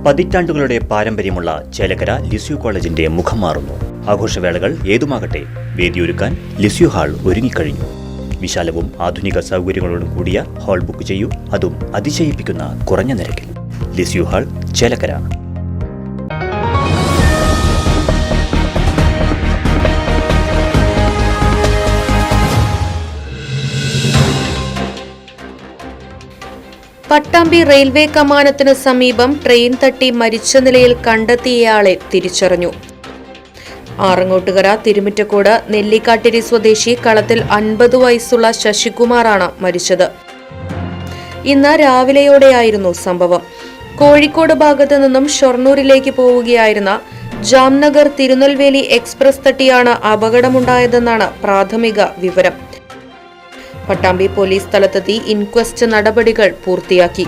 പതിറ്റാണ്ടുകളുടെ പാരമ്പര്യമുള്ള ചേലക്കര ലിസ്യു കോളേജിന്റെ മുഖം മാറുന്നു. ആഘോഷവേളകൾ ഏതുമാകട്ടെ, വേദിയൊരുക്കാൻ ലിസ്യു ഹാൾ ഒരുങ്ങിക്കഴിഞ്ഞു. വിശാലവും ആധുനിക സൗകര്യങ്ങളോടും കൂടിയ ഹാൾ ബുക്ക് ചെയ്യൂ, അതും അതിശയിപ്പിക്കുന്ന കുറഞ്ഞ നിരക്കിൽ. Lisieux hall, Chelakkara. Pattambi railway കമാനത്തിന് സമീപം ട്രെയിൻ തട്ടി മരിച്ച നിലയിൽ കണ്ടെത്തിയയാളെ തിരിച്ചറിഞ്ഞു. ആറങ്ങോട്ടുകര തിരുമിറ്റക്കോട് നെല്ലിക്കാട്ടിരി സ്വദേശി കളത്തിൽ 50 വയസ്സുള്ള ശശികുമാറാണ് മരിച്ചത്. ഇന്ന് രാവിലെയോടെയായിരുന്നു സംഭവം. കോഴിക്കോട് ഭാഗത്തു നിന്നും ഷൊർണൂരിലേക്ക് പോവുകയായിരുന്ന ജാംനഗർ തിരുനെൽവേലി എക്സ്പ്രസ് തട്ടിയാണ് അപകടമുണ്ടായതെന്നാണ് പ്രാഥമിക വിവരം. പട്ടാമ്പി പോലീസ് സ്ഥലത്തെത്തി ഇൻക്വസ്റ്റ് നടപടികൾ പൂർത്തിയാക്കി.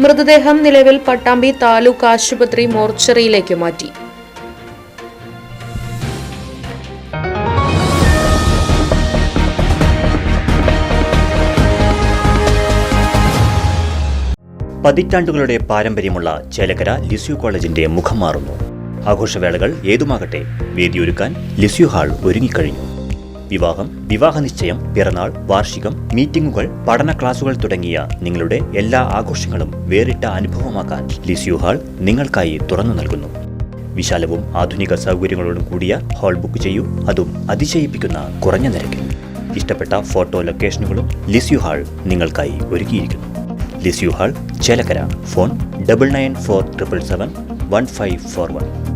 മൃതദേഹം നിലവിൽ പട്ടാമ്പി താലൂക്ക് ആശുപത്രി മോർച്ചറിയിലേക്ക് മാറ്റി. പതിറ്റാണ്ടുകളുടെ പാരമ്പര്യമുള്ള ചേലക്കര ലിസ്യു കോളേജിന്റെ മുഖം മാറുന്നു. ആഘോഷവേളകൾ ഏതുമാകട്ടെ, വേദിയൊരുക്കാൻ ലിസ്യു ഹാൾ ഒരുങ്ങിക്കഴിഞ്ഞു. വിവാഹം, വിവാഹനിശ്ചയം, പിറന്നാൾ, വാർഷികം, മീറ്റിംഗുകൾ, പഠന ക്ലാസുകൾ തുടങ്ങിയ നിങ്ങളുടെ എല്ലാ ആഘോഷങ്ങളും വേറിട്ട അനുഭവമാക്കാൻ ലിസ്യു ഹാൾ നിങ്ങൾക്കായി തുറന്നു നൽകുന്നു. വിശാലവും ആധുനിക സൗകര്യങ്ങളോടും കൂടിയ ഹാൾ ബുക്ക് ചെയ്യൂ, അതും അതിശയിപ്പിക്കുന്ന കുറഞ്ഞ നിരക്കിൽ. ഇഷ്ടപ്പെട്ട ഫോട്ടോ ലൊക്കേഷനുകളും ലിസ്യു ഹാൾ നിങ്ങൾക്കായി ഒരുക്കിയിരിക്കുന്നു. Lisieux hall, Chelakkara. ഫോൺ 9947771541.